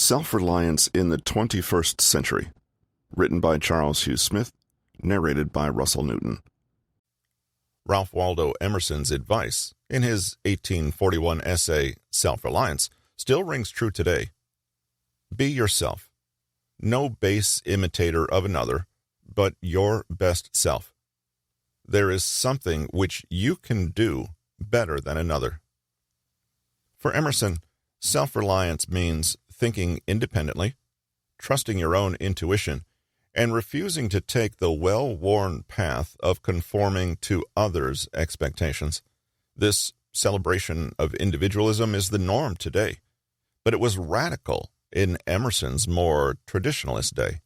Self-Reliance in the 21st Century, written by Charles Hugh Smith, narrated by Russell Newton. Ralph Waldo Emerson's advice in his 1841 essay, Self-Reliance, still rings true today. Be yourself. No base imitator of another, but your best self. There is something which you can do better than another. For Emerson, self-reliance means thinking independently, trusting your own intuition, and refusing to take the well-worn path of conforming to others' expectations. This celebration of individualism is the norm today, but it was radical in Emerson's more traditionalist day.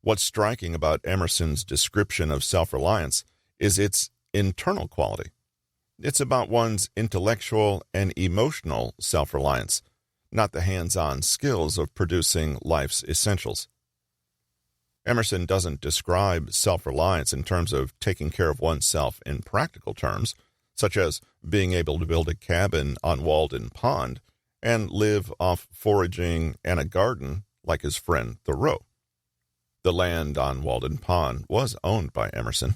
What's striking about Emerson's description of self-reliance is its internal quality. It's about one's intellectual and emotional self-reliance, not the hands-on skills of producing life's essentials. Emerson doesn't describe self-reliance in terms of taking care of oneself in practical terms, such as being able to build a cabin on Walden Pond and live off foraging and a garden like his friend Thoreau. The land on Walden Pond was owned by Emerson.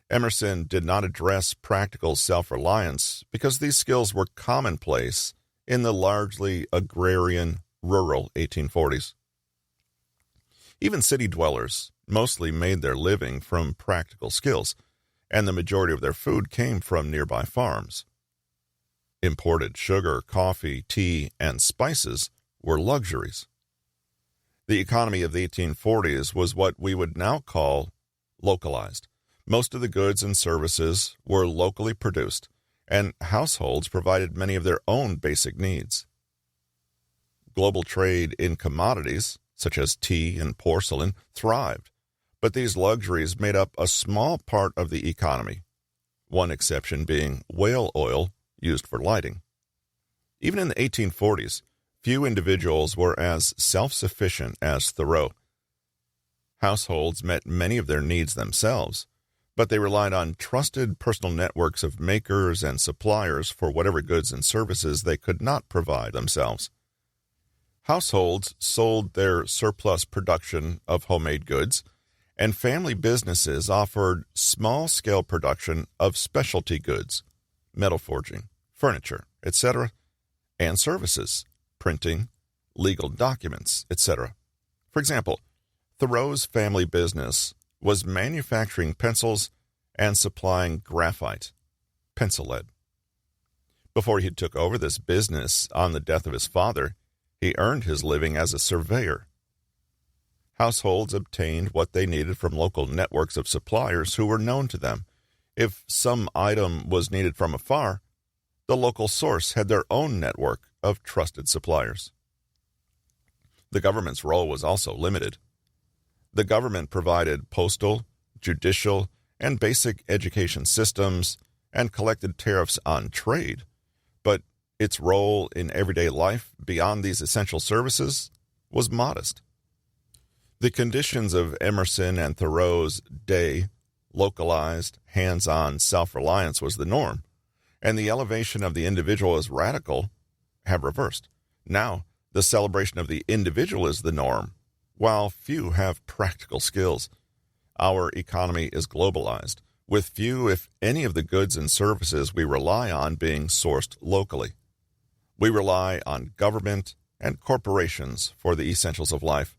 Emerson did not address practical self-reliance because these skills were commonplace in the largely agrarian, rural 1840s. Even city dwellers mostly made their living from practical skills, and the majority of their food came from nearby farms. Imported sugar, coffee, tea, and spices were luxuries. The economy of the 1840s was what we would now call localized. Most of the goods and services were locally produced, and households provided many of their own basic needs. Global trade in commodities, such as tea and porcelain, thrived, but these luxuries made up a small part of the economy, one exception being whale oil used for lighting. Even in the 1840s, few individuals were as self-sufficient as Thoreau. Households met many of their needs themselves, but they relied on trusted personal networks of makers and suppliers for whatever goods and services they could not provide themselves. Households sold their surplus production of homemade goods, and family businesses offered small-scale production of specialty goods, metal forging, furniture, etc., and services, printing, legal documents, etc. For example, Thoreau's family business was manufacturing pencils and supplying graphite, pencil lead. Before he took over this business on the death of his father, he earned his living as a surveyor. Households obtained what they needed from local networks of suppliers who were known to them. If some item was needed from afar, the local source had their own network of trusted suppliers. The government's role was also limited. The government provided postal, judicial, and basic education systems and collected tariffs on trade, but its role in everyday life beyond these essential services was modest. The conditions of Emerson and Thoreau's day, localized, hands-on self-reliance was the norm, and the elevation of the individual as radical have reversed. Now, the celebration of the individual is the norm, while few have practical skills. Our economy is globalized, with few, if any, of the goods and services we rely on being sourced locally. We rely on government and corporations for the essentials of life.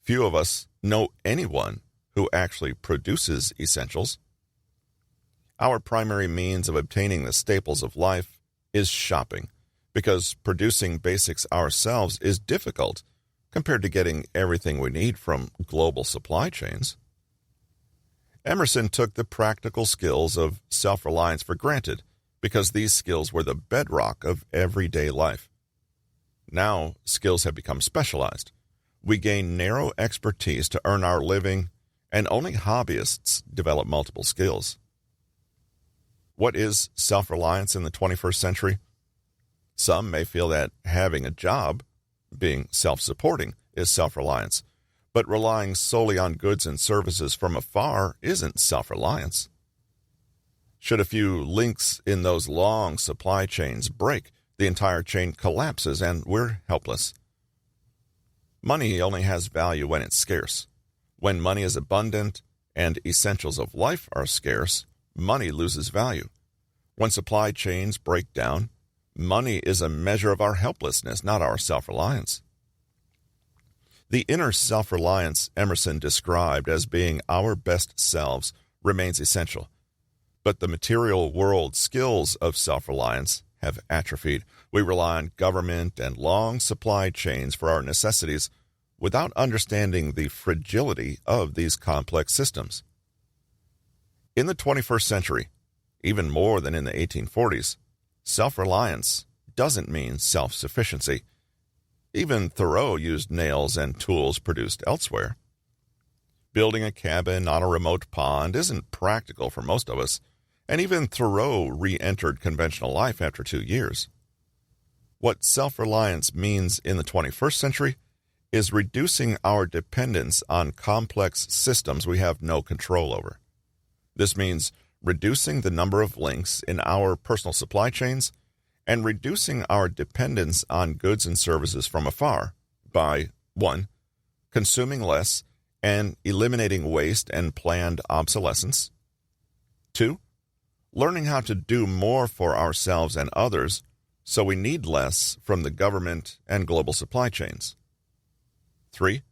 Few of us know anyone who actually produces essentials. Our primary means of obtaining the staples of life is shopping, because producing basics ourselves is difficult compared to getting everything we need from global supply chains. Emerson took the practical skills of self-reliance for granted because these skills were the bedrock of everyday life. Now, skills have become specialized. We gain narrow expertise to earn our living, and only hobbyists develop multiple skills. What is self-reliance in the 21st century? Some may feel that having a job, being self-supporting, is self-reliance, but relying solely on goods and services from afar isn't self-reliance. Should a few links in those long supply chains break, The entire chain collapses and we're helpless. Money only has value when it's scarce. When money is abundant and essentials of life are scarce, money loses value. When supply chains break down, money is a measure of our helplessness, not our self-reliance. The inner self-reliance Emerson described as being our best selves remains essential, but the material world skills of self-reliance have atrophied. We rely on government and long supply chains for our necessities without understanding the fragility of these complex systems. In the 21st century, even more than in the 1840s, self-reliance doesn't mean self-sufficiency. Even Thoreau used nails and tools produced elsewhere. Building a cabin on a remote pond isn't practical for most of us, and even Thoreau re-entered conventional life after 2 years. What self-reliance means in the 21st century is reducing our dependence on complex systems we have no control over. This means reducing the number of links in our personal supply chains and reducing our dependence on goods and services from afar by 1. Consuming less and eliminating waste and planned obsolescence. 2. Learning how to do more for ourselves and others so we need less from the government and global supply chains. 3.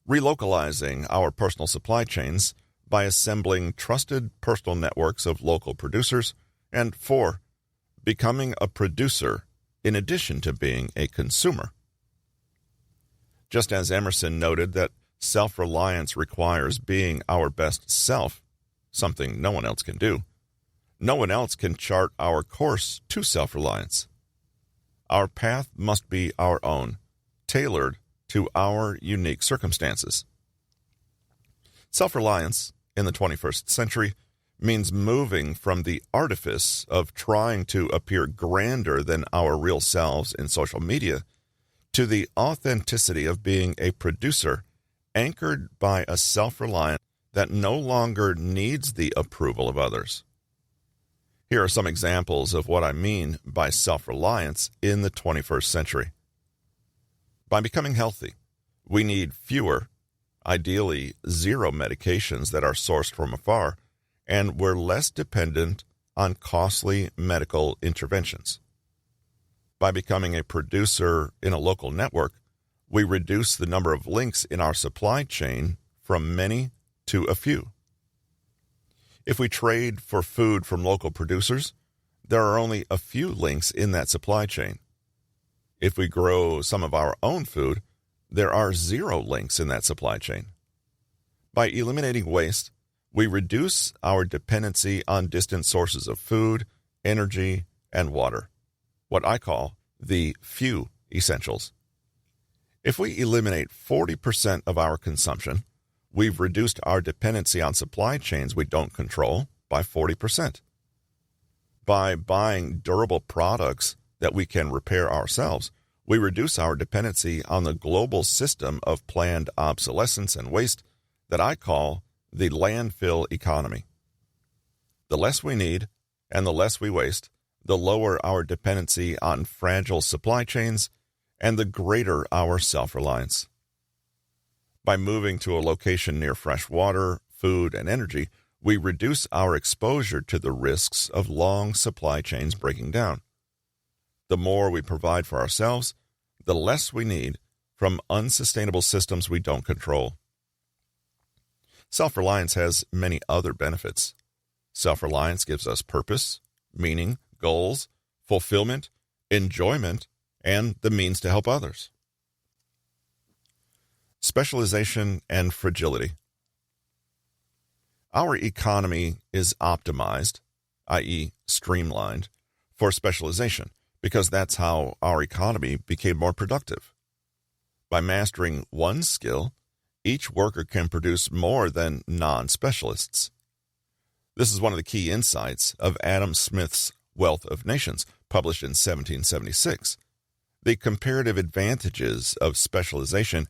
Relocalizing our personal supply chains by assembling trusted personal networks of local producers. And 4. Becoming a producer in addition to being a consumer. Just as Emerson noted that self-reliance requires being our best self, something no one else can do, no one else can chart our course to self-reliance. Our path must be our own, tailored to our unique circumstances. Self-reliance in the 21st century means moving from the artifice of trying to appear grander than our real selves in social media to the authenticity of being a producer anchored by a self-reliance that no longer needs the approval of others. Here are some examples of what I mean by self-reliance in the 21st century. By becoming healthy, we need fewer, ideally zero medications that are sourced from afar, and we're less dependent on costly medical interventions. By becoming a producer in a local network, we reduce the number of links in our supply chain from many to a few. If we trade for food from local producers, there are only a few links in that supply chain. If we grow some of our own food, there are 0 links in that supply chain. By eliminating waste, we reduce our dependency on distant sources of food, energy, and water, what I call the few essentials. If we eliminate 40% of our consumption, we've reduced our dependency on supply chains we don't control by 40%. By buying durable products that we can repair ourselves, we reduce our dependency on the global system of planned obsolescence and waste that I call the landfill economy. The less we need and the less we waste, the lower our dependency on fragile supply chains and the greater our self-reliance. By moving to a location near fresh water, food, and energy, we reduce our exposure to the risks of long supply chains breaking down. The more we provide for ourselves, the less we need from unsustainable systems we don't control. Self-reliance has many other benefits. Self-reliance gives us purpose, meaning, goals, fulfillment, enjoyment, and the means to help others. Specialization and fragility. Our economy is optimized, i.e., streamlined, for specialization, because that's how our economy became more productive. By mastering one skill, each worker can produce more than non-specialists. This is one of the key insights of Adam Smith's Wealth of Nations, published in 1776. The comparative advantages of specialization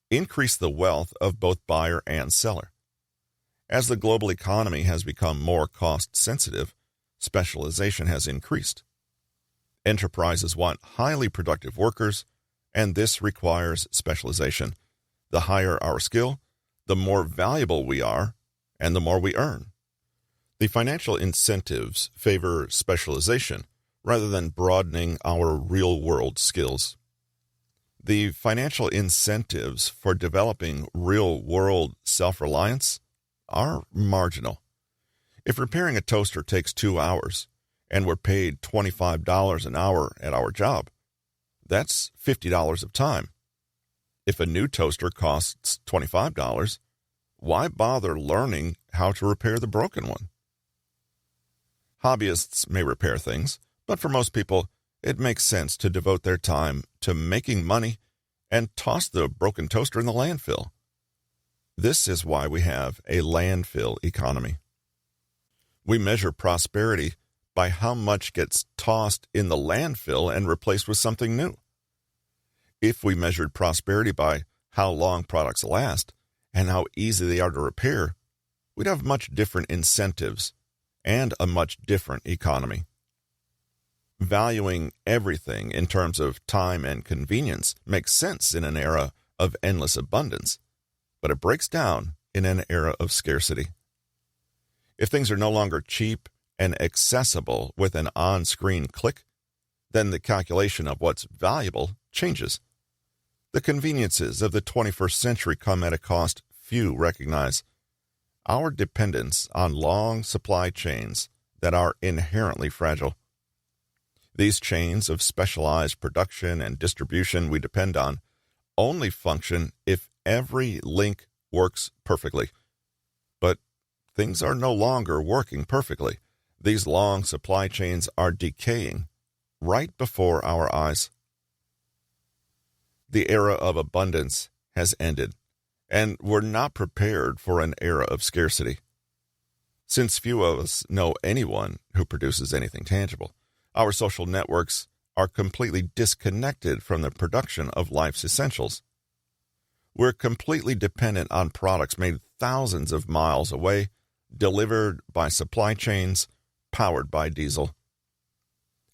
increase the wealth of both buyer and seller. As the global economy has become more cost-sensitive, specialization has increased. Enterprises want highly productive workers, and this requires specialization. The higher our skill, the more valuable we are, and the more we earn. The financial incentives favor specialization rather than broadening our real-world skills. The financial incentives for developing real-world self-reliance are marginal. If repairing a toaster takes 2 hours and we're paid $25 an hour at our job, that's $50 of time. If a new toaster costs $25, why bother learning how to repair the broken one? Hobbyists may repair things, but for most people, it makes sense to devote their time to making money and toss the broken toaster in the landfill. This is why we have a landfill economy. We measure prosperity by how much gets tossed in the landfill and replaced with something new. If we measured prosperity by how long products last and how easy they are to repair, we'd have much different incentives and a much different economy. Valuing everything in terms of time and convenience makes sense in an era of endless abundance, but it breaks down in an era of scarcity. If things are no longer cheap and accessible with an on-screen click, then the calculation of what's valuable changes. The conveniences of the 21st century come at a cost few recognize. Our dependence on long supply chains that are inherently fragile. These chains of specialized production and distribution we depend on only function if every link works perfectly. But things are no longer working perfectly. These long supply chains are decaying right before our eyes. The era of abundance has ended, and we're not prepared for an era of scarcity. Since few of us know anyone who produces anything tangible, our social networks are completely disconnected from the production of life's essentials. We're completely dependent on products made thousands of miles away, delivered by supply chains, powered by diesel.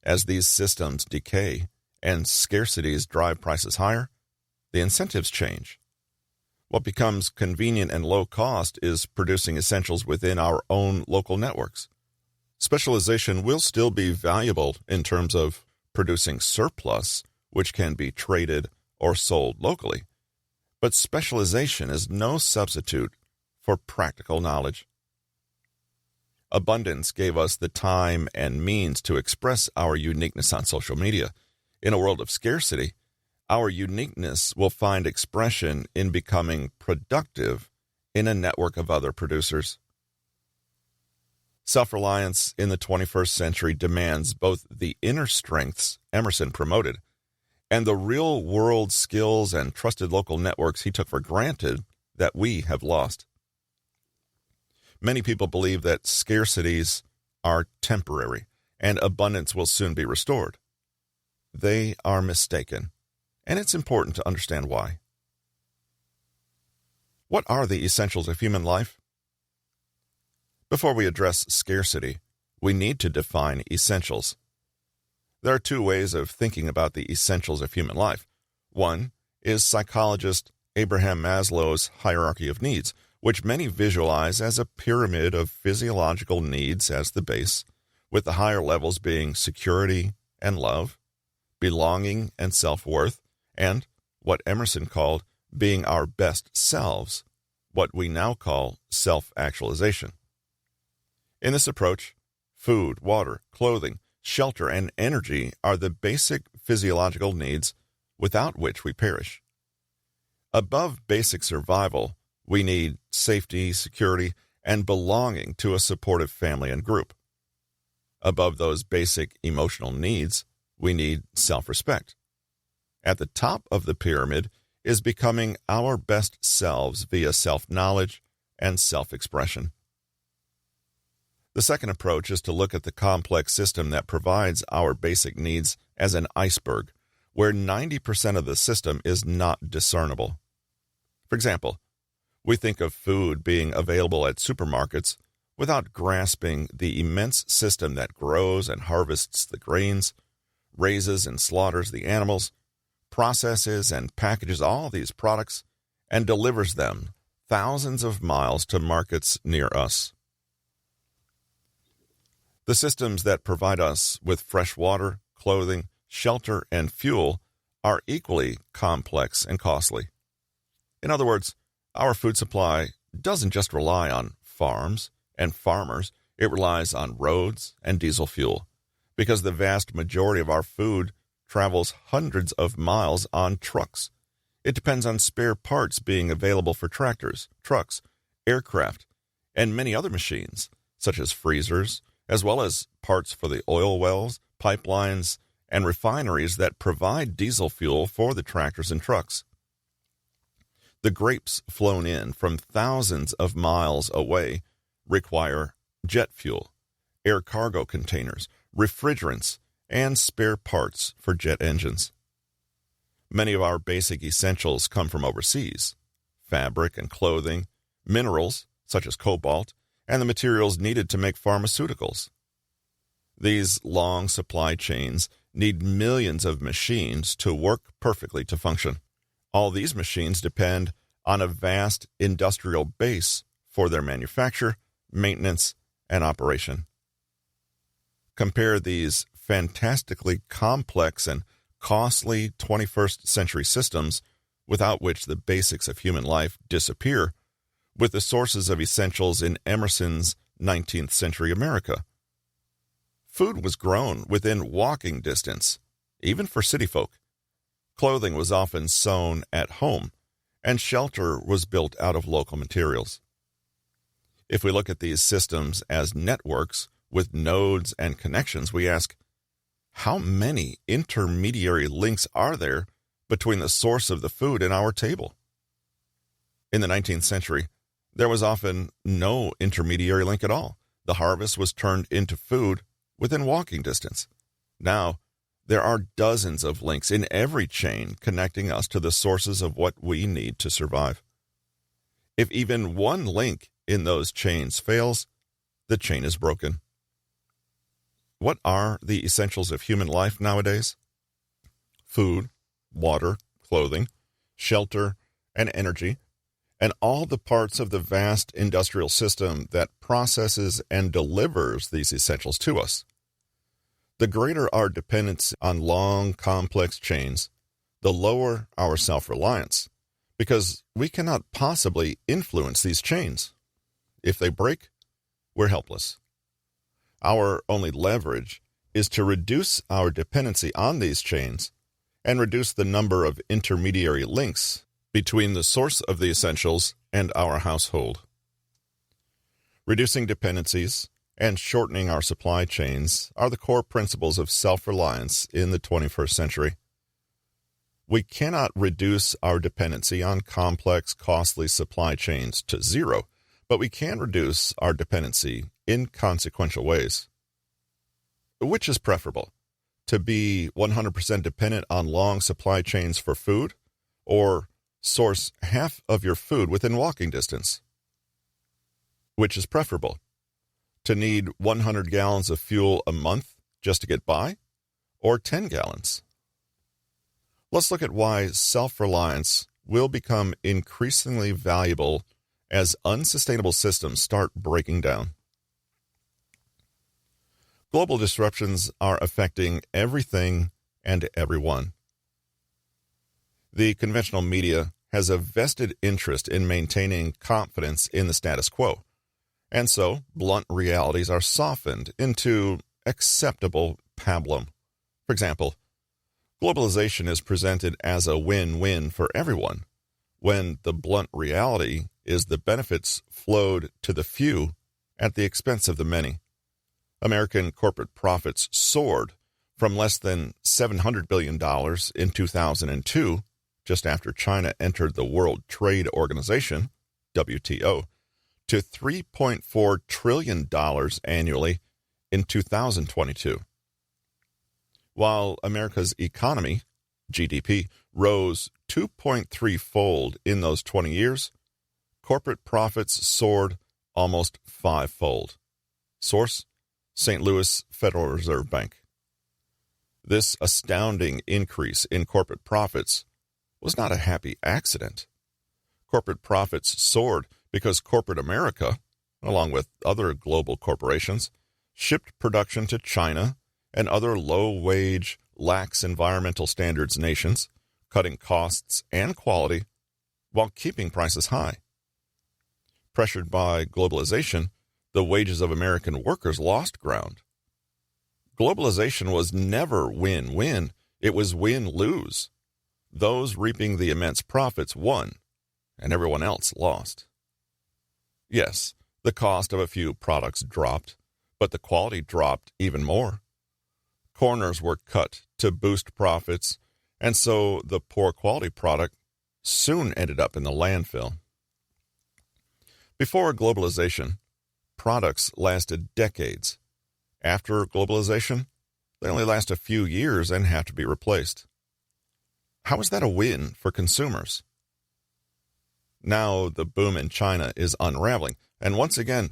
As these systems decay and scarcities drive prices higher, the incentives change. What becomes convenient and low cost is producing essentials within our own local networks. Specialization will still be valuable in terms of producing surplus, which can be traded or sold locally. But specialization is no substitute for practical knowledge. Abundance gave us the time and means to express our uniqueness on social media. In a world of scarcity, our uniqueness will find expression in becoming productive in a network of other producers. Self-reliance in the 21st century demands both the inner strengths Emerson promoted and the real-world skills and trusted local networks he took for granted that we have lost. Many people believe that scarcities are temporary and abundance will soon be restored. They are mistaken, and it's important to understand why. What are the essentials of human life? Before we address scarcity, we need to define essentials. There are two ways of thinking about the essentials of human life. One is psychologist Abraham Maslow's hierarchy of needs, which many visualize as a pyramid of physiological needs as the base, with the higher levels being security and love, belonging and self-worth, and what Emerson called being our best selves, what we now call self-actualization. In this approach, food, water, clothing, shelter, and energy are the basic physiological needs without which we perish. Above basic survival, we need safety, security, and belonging to a supportive family and group. Above those basic emotional needs, we need self-respect. At the top of the pyramid is becoming our best selves via self-knowledge and self-expression. The second approach is to look at the complex system that provides our basic needs as an iceberg, where 90% of the system is not discernible. For example, we think of food being available at supermarkets without grasping the immense system that grows and harvests the grains, raises and slaughters the animals, processes and packages all these products, and delivers them thousands of miles to markets near us. The systems that provide us with fresh water, clothing, shelter, and fuel are equally complex and costly. In other words, our food supply doesn't just rely on farms and farmers, it relies on roads and diesel fuel, because the vast majority of our food travels hundreds of miles on trucks. It depends on spare parts being available for tractors, trucks, aircraft, and many other machines, such as freezers, as well as parts for the oil wells, pipelines, and refineries that provide diesel fuel for the tractors and trucks. The grapes flown in from thousands of miles away require jet fuel, air cargo containers, refrigerants, and spare parts for jet engines. Many of our basic essentials come from overseas: fabric and clothing, minerals such as cobalt, and the materials needed to make pharmaceuticals. These long supply chains need millions of machines to work perfectly to function. All these machines depend on a vast industrial base for their manufacture, maintenance, and operation. Compare these fantastically complex and costly 21st century systems, without which the basics of human life disappear, with the sources of essentials in Emerson's 19th century America. Food was grown within walking distance, even for city folk. Clothing was often sewn at home, and shelter was built out of local materials. If we look at these systems as networks with nodes and connections, we ask, how many intermediary links are there between the source of the food and our table? In the 19th century, there was often no intermediary link at all. The harvest was turned into food within walking distance. Now, there are dozens of links in every chain connecting us to the sources of what we need to survive. If even one link in those chains fails, the chain is broken. What are the essentials of human life nowadays? Food, water, clothing, shelter, and energy, and all the parts of the vast industrial system that processes and delivers these essentials to us. The greater our dependence on long, complex chains, the lower our self-reliance, because we cannot possibly influence these chains. If they break, we're helpless. Our only leverage is to reduce our dependency on these chains and reduce the number of intermediary links between the source of the essentials and our household. Reducing dependencies and shortening our supply chains are the core principles of self-reliance in the 21st century. We cannot reduce our dependency on complex, costly supply chains to zero, but we can reduce our dependency in consequential ways. Which is preferable, to be 100% dependent on long supply chains for food, or source half of your food within walking distance? Which is preferable, to need 100 gallons of fuel a month just to get by, or 10 gallons? Let's look at why self-reliance will become increasingly valuable as unsustainable systems start breaking down. Global disruptions are affecting everything and everyone. The conventional media has a vested interest in maintaining confidence in the status quo, and so blunt realities are softened into acceptable pablum. For example, globalization is presented as a win-win for everyone, when the blunt reality is the benefits flowed to the few at the expense of the many. American corporate profits soared from less than $700 billion in 2002, just after China entered the World Trade Organization, WTO, to $3.4 trillion annually in 2022. While America's economy, GDP, rose 2.3-fold in those 20 years, corporate profits soared almost 5-fold. Source: St. Louis Federal Reserve Bank. This astounding increase in corporate profits was not a happy accident. Corporate profits soared because corporate America, along with other global corporations, shipped production to China and other low-wage, lax environmental standards nations, cutting costs and quality while keeping prices high. Pressured by globalization, the wages of American workers lost ground. Globalization was never win-win, it was win-lose. Those reaping the immense profits won, and everyone else lost. Yes, the cost of a few products dropped, but the quality dropped even more. Corners were cut to boost profits, and so the poor quality product soon ended up in the landfill. Before globalization, products lasted decades. After globalization, they only last a few years and have to be replaced. How is that a win for consumers? Now the boom in China is unraveling, and once again,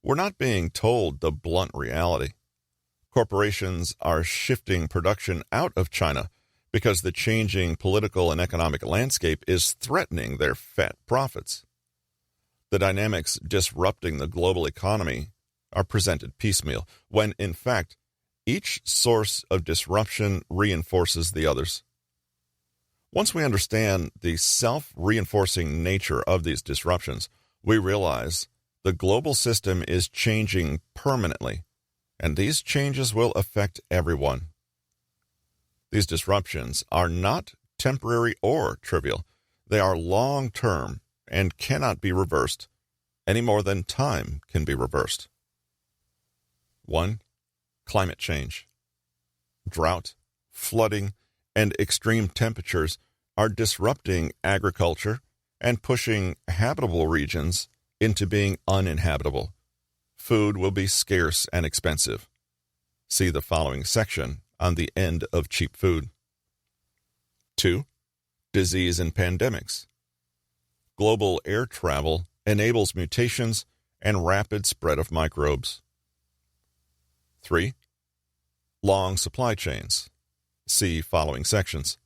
we're not being told the blunt reality. Corporations are shifting production out of China because the changing political and economic landscape is threatening their fat profits. The dynamics disrupting the global economy are presented piecemeal, when in fact, each source of disruption reinforces the others. Once we understand the self-reinforcing nature of these disruptions, we realize the global system is changing permanently, and these changes will affect everyone. These disruptions are not temporary or trivial. They are long-term and cannot be reversed any more than time can be reversed. 1. Climate change. Drought, flooding, and extreme temperatures are disrupting agriculture and pushing habitable regions into being uninhabitable. Food will be scarce and expensive. See the following section on the end of cheap food. 2. Disease and pandemics. Global air travel enables mutations and rapid spread of microbes. 3. Long supply chains. See following sections.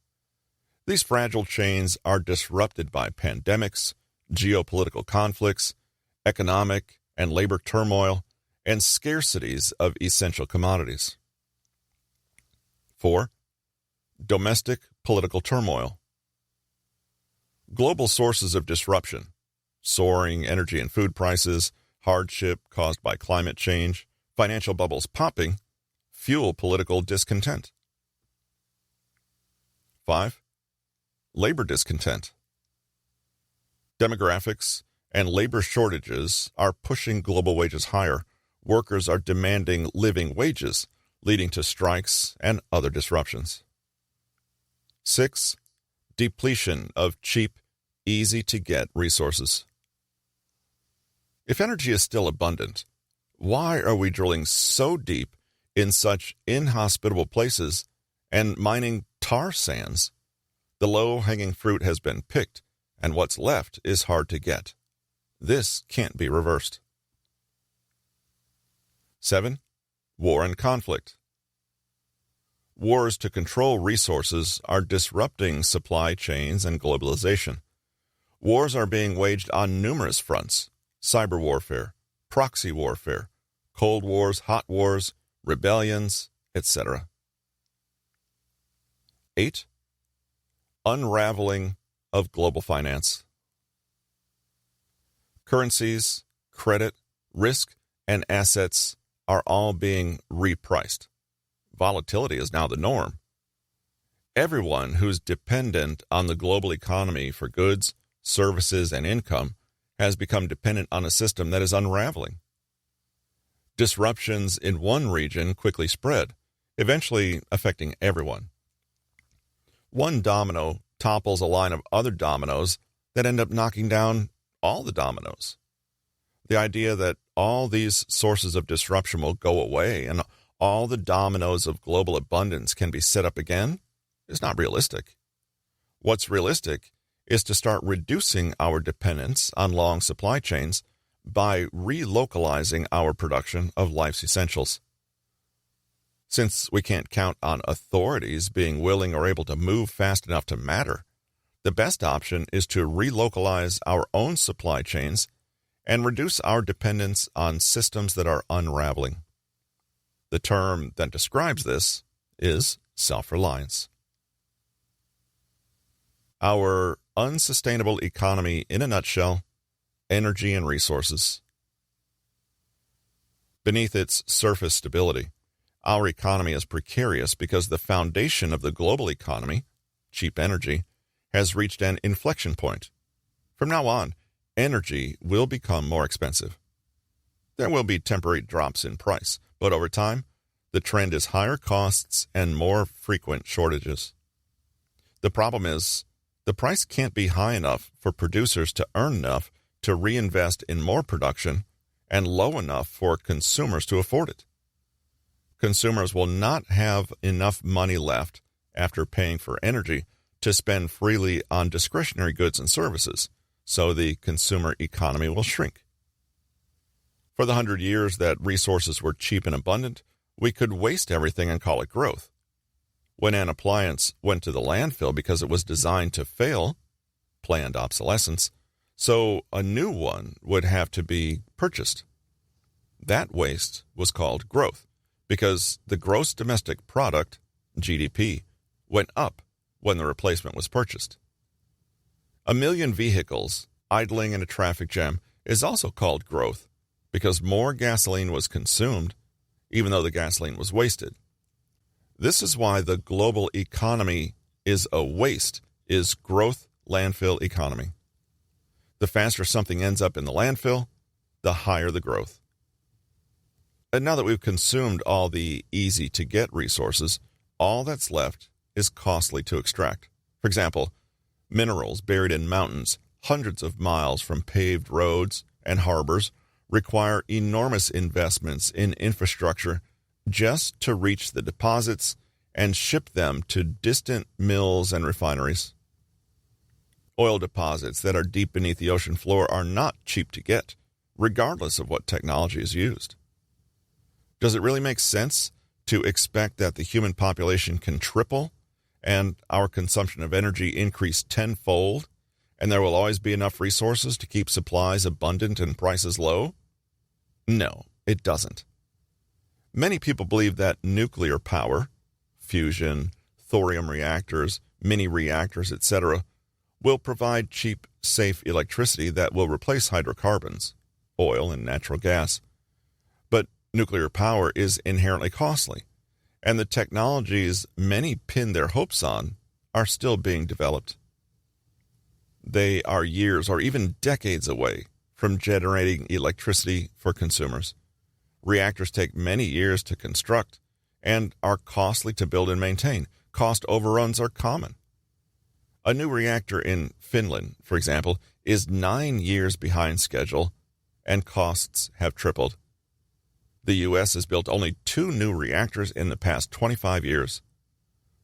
These fragile chains are disrupted by pandemics, geopolitical conflicts, economic and labor turmoil, and scarcities of essential commodities. 4. Domestic political turmoil. Global sources of disruption, soaring energy and food prices, hardship caused by climate change, financial bubbles popping, fuel political discontent. 5. Labor discontent. Demographics and labor shortages are pushing global wages higher. Workers are demanding living wages, leading to strikes and other disruptions. 6. Depletion of cheap, easy-to-get resources. If energy is still abundant, why are we drilling so deep in such inhospitable places and mining tar sands? The low-hanging fruit has been picked, and what's left is hard to get. This can't be reversed. 7. War and conflict. Wars to control resources are disrupting supply chains and globalization. Wars are being waged on numerous fronts: cyber warfare, proxy warfare, cold wars, hot wars, rebellions, etc. 8. Unraveling of global finance. Currencies, credit, risk, and assets are all being repriced. Volatility is now the norm. Everyone who's dependent on the global economy for goods, services, and income has become dependent on a system that is unraveling. Disruptions in one region quickly spread, eventually affecting everyone. One domino topples a line of other dominoes that end up knocking down all the dominoes. The idea that all these sources of disruption will go away and all the dominoes of global abundance can be set up again is not realistic. What's realistic is to start reducing our dependence on long supply chains by relocalizing our production of life's essentials. Since we can't count on authorities being willing or able to move fast enough to matter, the best option is to relocalize our own supply chains and reduce our dependence on systems that are unraveling. The term that describes this is self-reliance. Our unsustainable economy in a nutshell: energy and resources. Beneath its surface stability, our economy is precarious because the foundation of the global economy, cheap energy, has reached an inflection point. From now on, energy will become more expensive. There will be temporary drops in price, but over time, the trend is higher costs and more frequent shortages. The problem is, the price can't be high enough for producers to earn enough to reinvest in more production and low enough for consumers to afford it. Consumers will not have enough money left after paying for energy to spend freely on discretionary goods and services, so the consumer economy will shrink. For the 100 years that resources were cheap and abundant, we could waste everything and call it growth. When an appliance went to the landfill because it was designed to fail, planned obsolescence, so a new one would have to be purchased. That waste was called growth, because the gross domestic product, GDP, went up when the replacement was purchased. 1 million vehicles idling in a traffic jam is also called growth, because more gasoline was consumed, even though the gasoline was wasted. This is why the global economy is a waste, is growth landfill economy. The faster something ends up in the landfill, the higher the growth. And now that we've consumed all the easy-to-get resources, all that's left is costly to extract. For example, minerals buried in mountains hundreds of miles from paved roads and harbors require enormous investments in infrastructure just to reach the deposits and ship them to distant mills and refineries. Oil deposits that are deep beneath the ocean floor are not cheap to get, regardless of what technology is used. Does it really make sense to expect that the human population can triple and our consumption of energy increase tenfold, and there will always be enough resources to keep supplies abundant and prices low? No, it doesn't. Many people believe that nuclear power, fusion, thorium reactors, mini reactors, etc., will provide cheap, safe electricity that will replace hydrocarbons, oil and natural gas. But nuclear power is inherently costly, and the technologies many pin their hopes on are still being developed. They are years or even decades away from generating electricity for consumers. Reactors take many years to construct and are costly to build and maintain. Cost overruns are common. A new reactor in Finland, for example, is 9 years behind schedule, and costs have tripled. The U.S. has built only 2 new reactors in the past 25 years.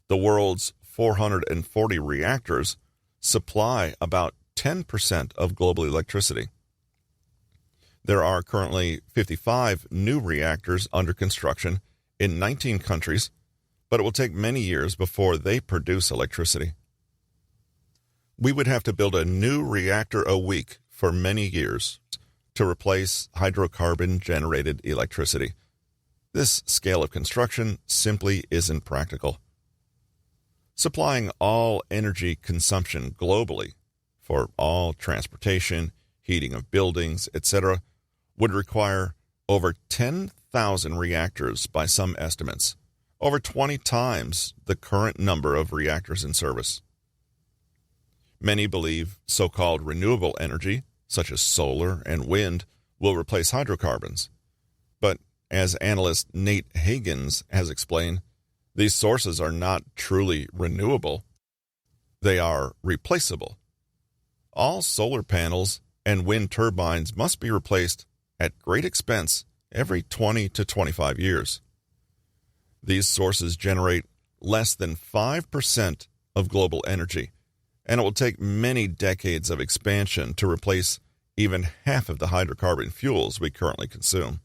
The world's 440 reactors supply about 10% of global electricity. There are currently 55 new reactors under construction in 19 countries, but it will take many years before they produce electricity. We would have to build a new reactor a week for many years to replace hydrocarbon-generated electricity. This scale of construction simply isn't practical. Supplying all energy consumption globally for all transportation, heating of buildings, etc., would require over 10,000 reactors by some estimates, over 20 times the current number of reactors in service. Many believe so-called renewable energy, such as solar and wind, will replace hydrocarbons. But as analyst Nate Hagens has explained, these sources are not truly renewable. They are replaceable. All solar panels and wind turbines must be replaced at great expense every 20 to 25 years. These sources generate less than 5% of global energy, and it will take many decades of expansion to replace even half of the hydrocarbon fuels we currently consume.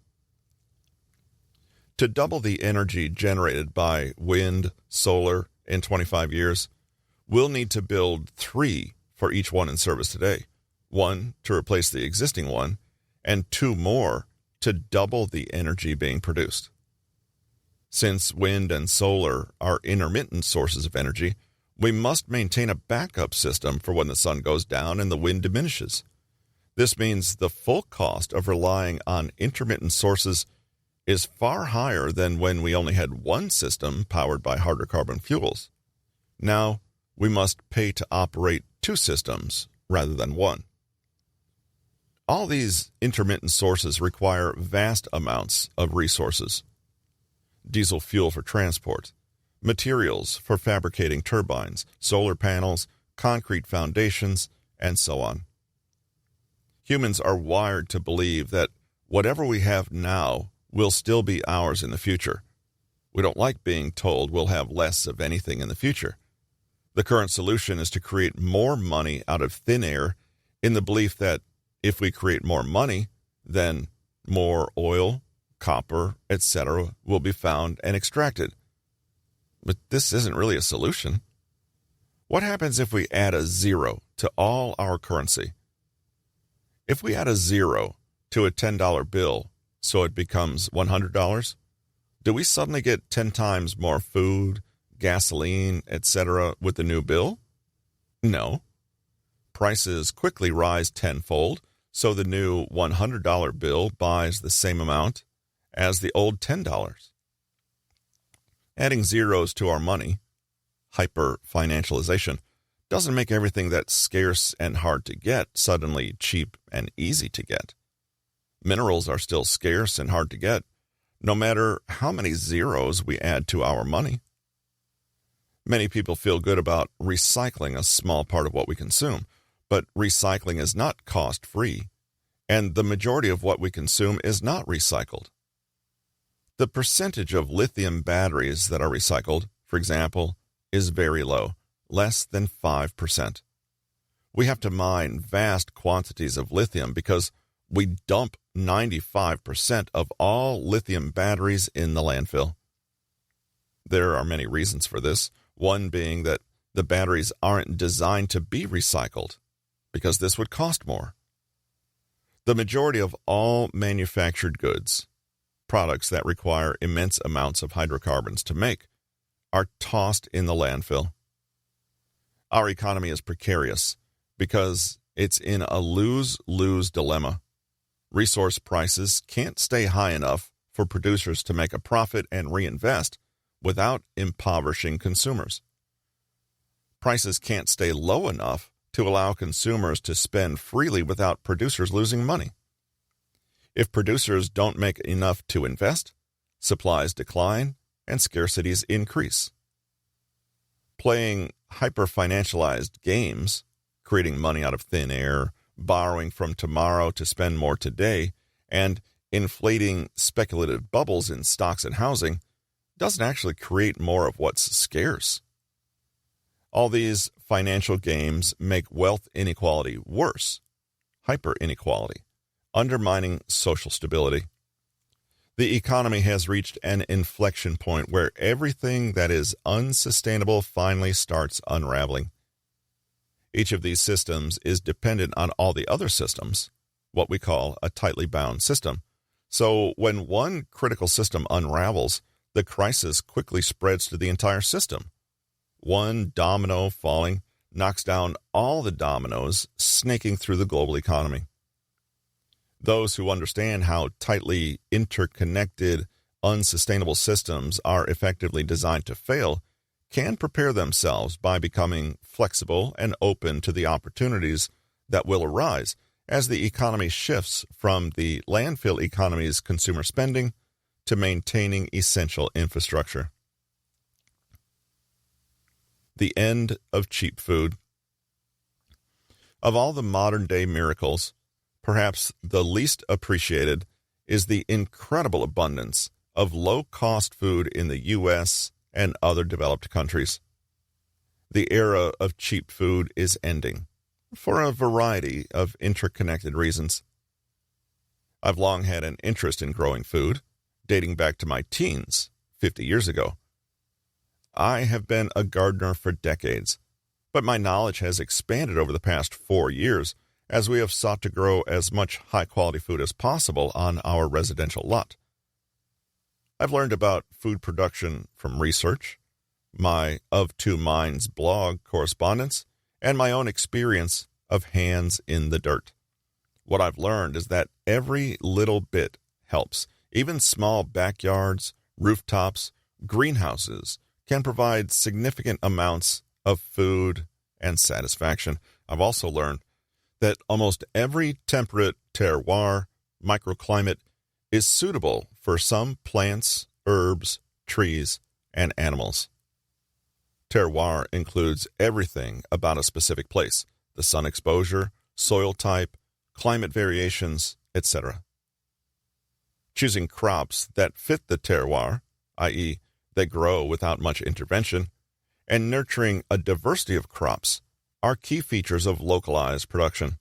To double the energy generated by wind, solar in 25 years, we'll need to build 3 for each one in service today, 1 to replace the existing one, and 2 more to double the energy being produced. Since wind and solar are intermittent sources of energy, we must maintain a backup system for when the sun goes down and the wind diminishes. This means the full cost of relying on intermittent sources is far higher than when we only had one system powered by hydrocarbon fuels. Now, we must pay to operate 2 systems rather than 1. All these intermittent sources require vast amounts of resources. Diesel fuel for transport, materials for fabricating turbines, solar panels, concrete foundations, and so on. Humans are wired to believe that whatever we have now will still be ours in the future. We don't like being told we'll have less of anything in the future. The current solution is to create more money out of thin air in the belief that if we create more money, then more oil, copper, etc. will be found and extracted. But this isn't really a solution. What happens if we add a 0 to all our currency? If we add a 0 to a $10 bill so it becomes $100, do we suddenly get 10 times more food, gasoline, etc. with the new bill? No. Prices quickly rise tenfold, so the new $100 bill buys the same amount as the old $10. Adding zeros to our money, hyper-financialization, doesn't make everything that's scarce and hard to get suddenly cheap and easy to get. Minerals are still scarce and hard to get, no matter how many zeros we add to our money. Many people feel good about recycling a small part of what we consume, but recycling is not cost-free, and the majority of what we consume is not recycled. The percentage of lithium batteries that are recycled, for example, is very low, less than 5%. We have to mine vast quantities of lithium because we dump 95% of all lithium batteries in the landfill. There are many reasons for this, one being that the batteries aren't designed to be recycled, because this would cost more. The majority of all manufactured goods, products that require immense amounts of hydrocarbons to make, are tossed in the landfill. Our economy is precarious because it's in a lose-lose dilemma. Resource prices can't stay high enough for producers to make a profit and reinvest without impoverishing consumers. Prices can't stay low enough to allow consumers to spend freely without producers losing money. If producers don't make enough to invest, supplies decline and scarcities increase. Playing hyper-financialized games, creating money out of thin air, borrowing from tomorrow to spend more today, and inflating speculative bubbles in stocks and housing doesn't actually create more of what's scarce. All these financial games make wealth inequality worse, hyper-inequality, undermining social stability. The economy has reached an inflection point where everything that is unsustainable finally starts unraveling. Each of these systems is dependent on all the other systems, what we call a tightly bound system. So when one critical system unravels, the crisis quickly spreads to the entire system. One domino falling knocks down all the dominoes, snaking through the global economy. Those who understand how tightly interconnected, unsustainable systems are effectively designed to fail can prepare themselves by becoming flexible and open to the opportunities that will arise as the economy shifts from the landfill economy's consumer spending to maintaining essential infrastructure. The end of cheap food. Of all the modern-day miracles, perhaps the least appreciated is the incredible abundance of low-cost food in the U.S. and other developed countries. The era of cheap food is ending, for a variety of interconnected reasons. I've long had an interest in growing food, dating back to my teens 50 years ago. I have been a gardener for decades, but my knowledge has expanded over the past 4 years as we have sought to grow as much high-quality food as possible on our residential lot. I've learned about food production from research, my Of Two Minds blog correspondence, and my own experience of hands in the dirt. What I've learned is that every little bit helps. Even small backyards, rooftops, greenhouses can provide significant amounts of food and satisfaction. I've also learned that almost every temperate terroir, microclimate, is suitable for some plants, herbs, trees, and animals. Terroir includes everything about a specific place: the sun exposure, soil type, climate variations, etc. Choosing crops that fit the terroir, i.e., they grow without much intervention, and nurturing a diversity of crops are key features of localized production.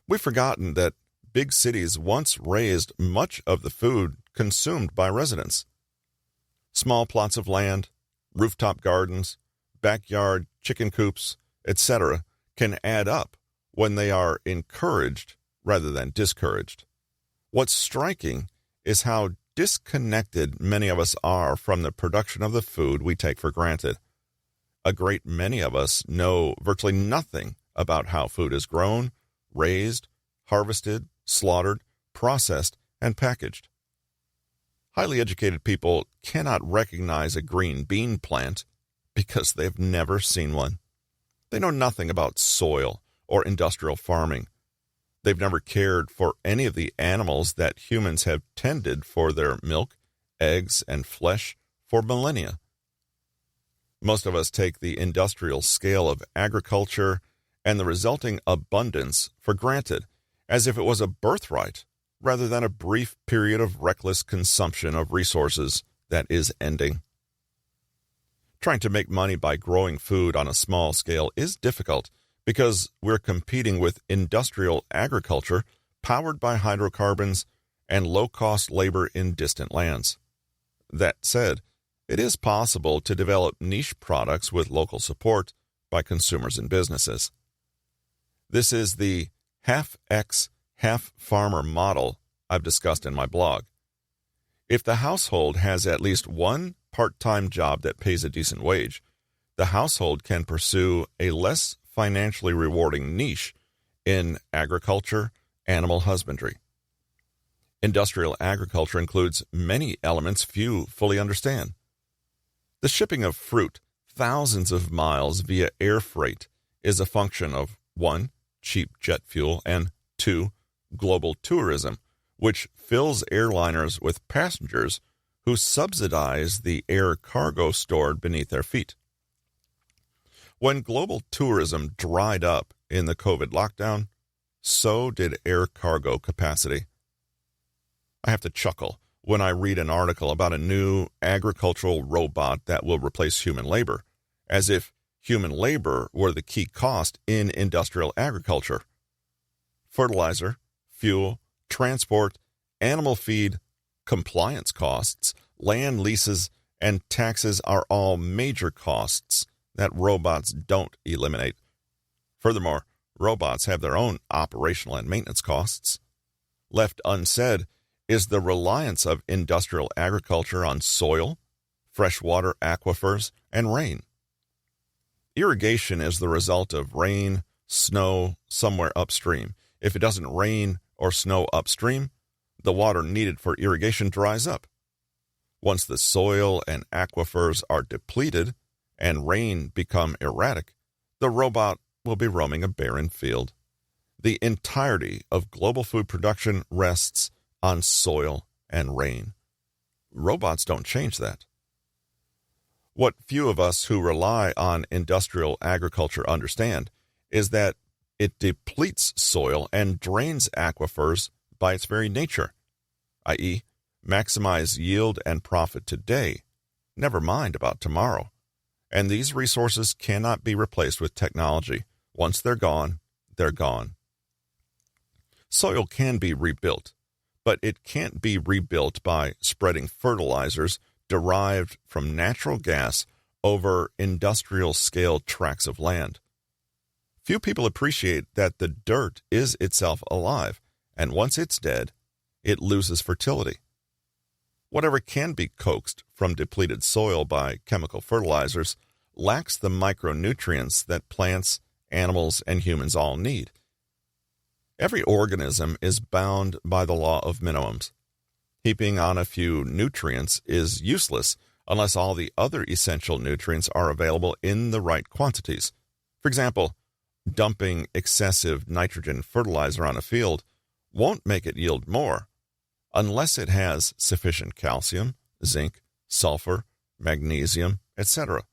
We've forgotten that big cities once raised much of the food consumed by residents. Small plots of land, rooftop gardens, backyard chicken coops, etc. can add up when they are encouraged rather than discouraged. What's striking is how disconnected many of us are from the production of the food we take for granted. A great many of us know virtually nothing about how food is grown, raised, harvested, slaughtered, processed, and packaged. Highly educated people cannot recognize a green bean plant because they've never seen one. They know nothing about soil or industrial farming. They've never cared for any of the animals that humans have tended for their milk, eggs, and flesh for millennia. Most of us take the industrial scale of agriculture and the resulting abundance for granted, as if it was a birthright rather than a brief period of reckless consumption of resources that is ending. Trying to make money by growing food on a small scale is difficult because we're competing with industrial agriculture powered by hydrocarbons and low-cost labor in distant lands. That said, it is possible to develop niche products with local support by consumers and businesses. This is the half-X, half-farmer model I've discussed in my blog. If the household has at least one part-time job that pays a decent wage, the household can pursue a less financially rewarding niche in agriculture, animal husbandry. Industrial agriculture includes many elements few fully understand. The shipping of fruit thousands of miles via air freight is a function of 1. Cheap jet fuel, and 2. Global tourism, which fills airliners with passengers who subsidize the air cargo stored beneath their feet. When global tourism dried up in the COVID lockdown, so did air cargo capacity. I have to chuckle when I read an article about a new agricultural robot that will replace human labor, as if human labor were the key cost in industrial agriculture. Fertilizer, fuel, transport, animal feed, compliance costs, land leases, and taxes are all major costs that robots don't eliminate. Furthermore, robots have their own operational and maintenance costs. Left unsaid is the reliance of industrial agriculture on soil, freshwater aquifers, and rain. Irrigation is the result of rain, snow somewhere upstream. If it doesn't rain or snow upstream, the water needed for irrigation dries up. Once the soil and aquifers are depleted and rain become erratic, the robot will be roaming a barren field. The entirety of global food production rests on soil and rain. Robots don't change that. What few of us who rely on industrial agriculture understand is that it depletes soil and drains aquifers by its very nature, i.e., maximize yield and profit today, never mind about tomorrow. And these resources cannot be replaced with technology. Once they're gone, they're gone. Soil can be rebuilt, but it can't be rebuilt by spreading fertilizers derived from natural gas over industrial-scale tracts of land. Few people appreciate that the dirt is itself alive, and once it's dead, it loses fertility. Whatever can be coaxed from depleted soil by chemical fertilizers lacks the micronutrients that plants, animals, and humans all need. Every organism is bound by the law of minimums. Heaping on a few nutrients is useless unless all the other essential nutrients are available in the right quantities. For example, dumping excessive nitrogen fertilizer on a field won't make it yield more unless it has sufficient calcium, zinc, sulfur, magnesium, etc.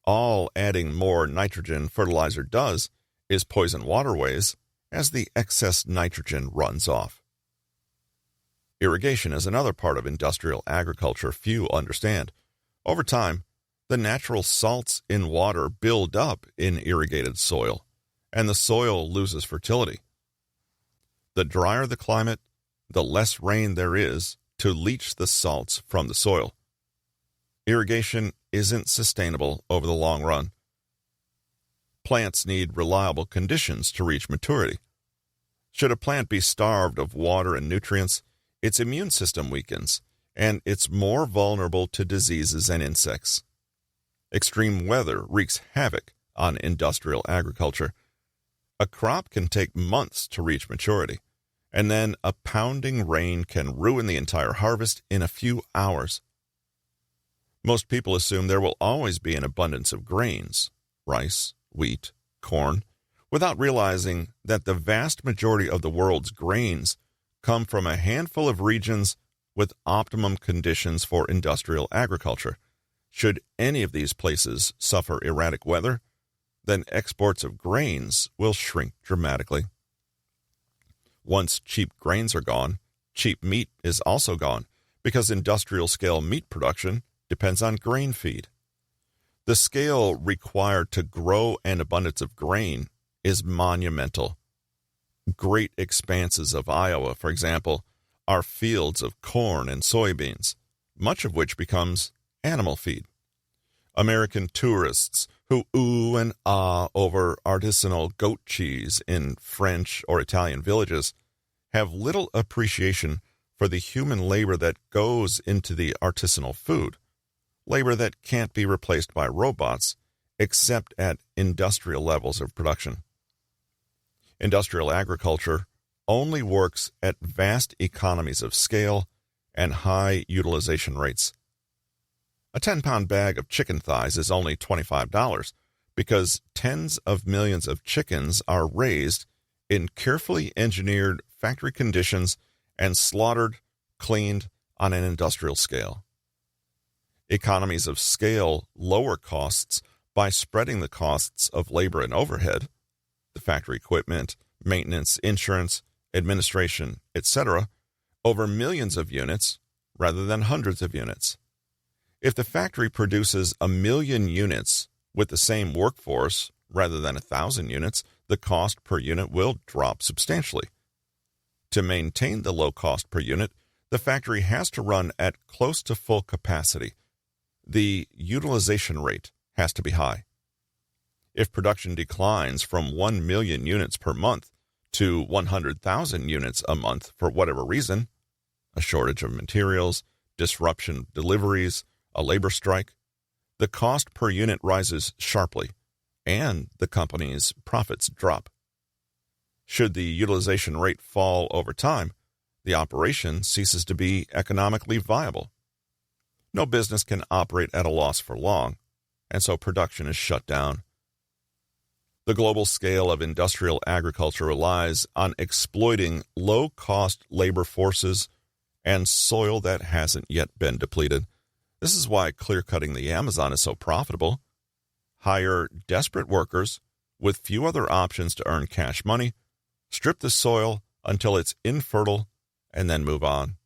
All adding more nitrogen fertilizer does is poison waterways as the excess nitrogen runs off. Irrigation is another part of industrial agriculture few understand. Over time, the natural salts in water build up in irrigated soil, and the soil loses fertility. The drier the climate, the less rain there is to leach the salts from the soil. Irrigation isn't sustainable over the long run. Plants need reliable conditions to reach maturity. Should a plant be starved of water and nutrients, its immune system weakens, and it's more vulnerable to diseases and insects. Extreme weather wreaks havoc on industrial agriculture. A crop can take months to reach maturity, and then a pounding rain can ruin the entire harvest in a few hours. Most people assume there will always be an abundance of grains, rice, wheat, corn, without realizing that the vast majority of the world's grains come from a handful of regions with optimum conditions for industrial agriculture. Should any of these places suffer erratic weather, then exports of grains will shrink dramatically. Once cheap grains are gone, cheap meat is also gone, because industrial-scale meat production depends on grain feed. The scale required to grow an abundance of grain is monumental. Great expanses of Iowa, for example, are fields of corn and soybeans, much of which becomes animal feed. American tourists who ooh and ah over artisanal goat cheese in French or Italian villages have little appreciation for the human labor that goes into the artisanal food, labor that can't be replaced by robots except at industrial levels of production. Industrial agriculture only works at vast economies of scale and high utilization rates. A 10-pound bag of chicken thighs is only $25 because tens of millions of chickens are raised in carefully engineered factory conditions and slaughtered, cleaned on an industrial scale. Economies of scale lower costs by spreading the costs of labor and overhead, the factory equipment, maintenance, insurance, administration, etc., over millions of units rather than hundreds of units. If the factory produces 1 million units with the same workforce rather than 1,000 units, the cost per unit will drop substantially. To maintain the low cost per unit, the factory has to run at close to full capacity. The utilization rate has to be high. If production declines from 1 million units per month to 100,000 units a month for whatever reason, a shortage of materials, disruption of deliveries, a labor strike, the cost per unit rises sharply, and the company's profits drop. Should the utilization rate fall over time, the operation ceases to be economically viable. No business can operate at a loss for long, and so production is shut down. The global scale of industrial agriculture relies on exploiting low-cost labor forces and soil that hasn't yet been depleted. This is why clear-cutting the Amazon is so profitable. Hire desperate workers with few other options to earn cash money, strip the soil until it's infertile, and then move on.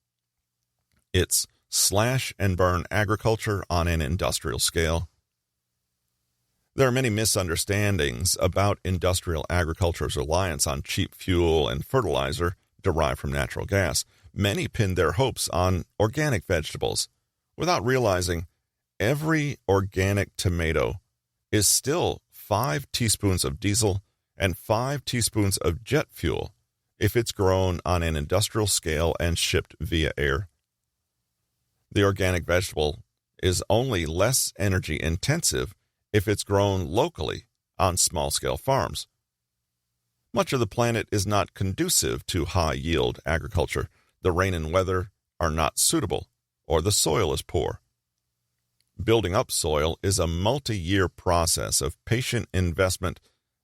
It's slash-and-burn agriculture on an industrial scale. There are many misunderstandings about industrial agriculture's reliance on cheap fuel and fertilizer derived from natural gas, many pin their hopes on organic vegetables without realizing every organic tomato is still 5 teaspoons of diesel and 5 teaspoons of jet fuel if it's grown on an industrial scale and shipped via air. The organic vegetable is only less energy intensive if it's grown locally on small-scale farms. Much of the planet is not conducive to high-yield agriculture. The rain and weather are not suitable, or the soil is poor. Building up soil is a multi-year process of patient investment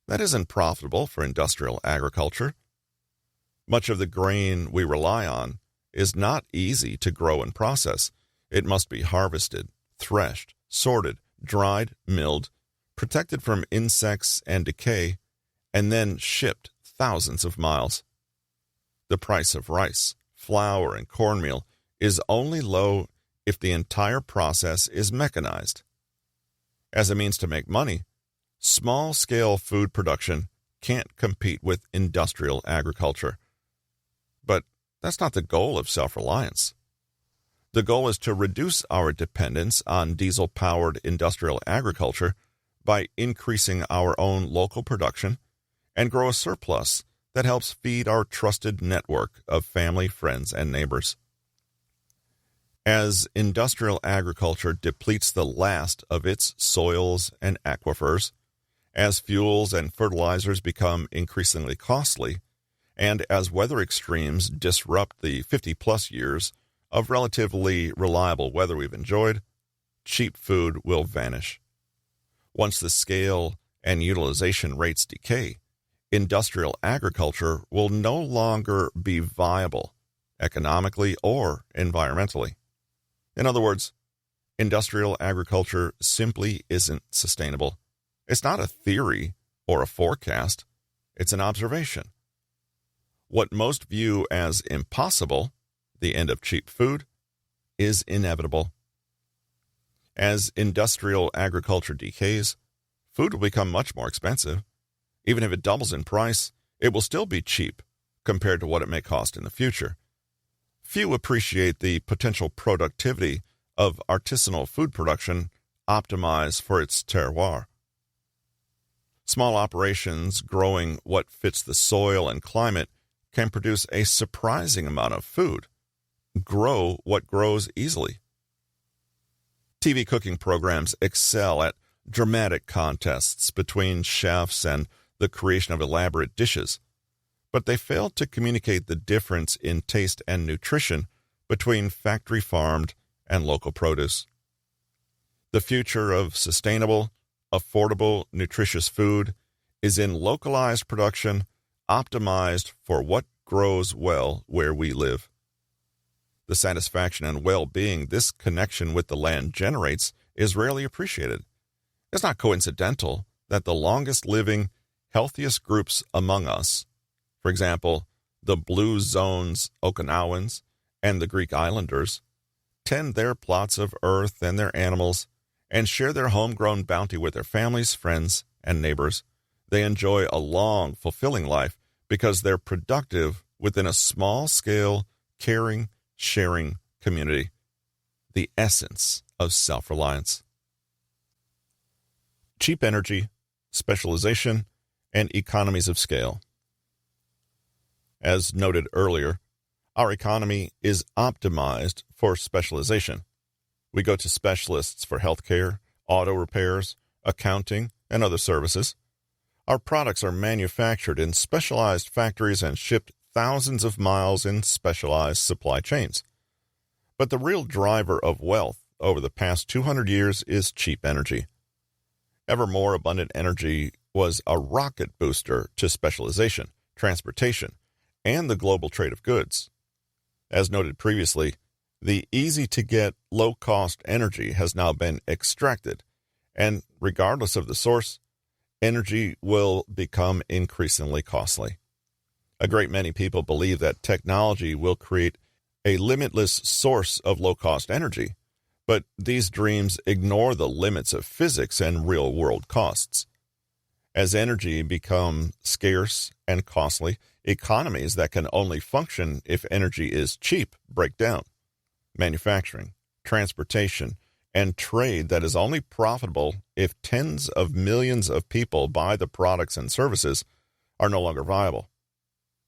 that isn't profitable for industrial agriculture. Much of the grain we rely on is not easy to grow and process. It must be harvested, threshed, sorted, dried, milled, protected from insects and decay, and then shipped thousands of miles. The price of rice, flour, and cornmeal is only low if the entire process is mechanized. As a means to make money, small-scale food production can't compete with industrial agriculture. But that's not the goal of self-reliance. The goal is to reduce our dependence on diesel-powered industrial agriculture by increasing our own local production and grow a surplus that helps feed our trusted network of family, friends, and neighbors. As industrial agriculture depletes the last of its soils and aquifers, as fuels and fertilizers become increasingly costly, and as weather extremes disrupt the 50-plus years of relatively reliable weather we've enjoyed, cheap food will vanish. Once the scale and utilization rates decay, industrial agriculture will no longer be viable economically or environmentally. In other words, industrial agriculture simply isn't sustainable. It's not a theory or a forecast. It's an observation. What most view as impossible, the end of cheap food, is inevitable. As industrial agriculture decays, food will become much more expensive. Even if it doubles in price, it will still be cheap compared to what it may cost in the future. Few appreciate the potential productivity of artisanal food production optimized for its terroir. Small operations growing what fits the soil and climate can produce a surprising amount of food. Grow what grows easily. TV cooking programs excel at dramatic contests between chefs and the creation of elaborate dishes, but they fail to communicate the difference in taste and nutrition between factory-farmed and local produce. The future of sustainable, affordable, nutritious food is in localized production, optimized for what grows well where we live. The satisfaction and well-being this connection with the land generates is rarely appreciated. It's not coincidental that the longest-living, healthiest groups among us, for example, the Blue Zone's Okinawans and the Greek Islanders, tend their plots of earth and their animals and share their homegrown bounty with their families, friends, and neighbors. They enjoy a long, fulfilling life because they're productive within a small-scale, caring, sharing community. The essence of self-reliance. Cheap energy, specialization, and economies of scale. As noted earlier, our economy is optimized for specialization. We go to specialists for healthcare, auto repairs, accounting, and other services. Our products are manufactured in specialized factories and shipped thousands of miles in specialized supply chains. But the real driver of wealth over the past 200 years is cheap energy. Ever more abundant energy was a rocket booster to specialization, transportation, and the global trade of goods. As noted previously, the easy-to-get, low-cost energy has now been extracted, and regardless of the source, energy will become increasingly costly. A great many people believe that technology will create a limitless source of low-cost energy, but these dreams ignore the limits of physics and real-world costs. As energy becomes scarce and costly, Economies that can only function if energy is cheap break down. Manufacturing, transportation, and trade that is only profitable if tens of millions of people buy the products and services are no longer viable.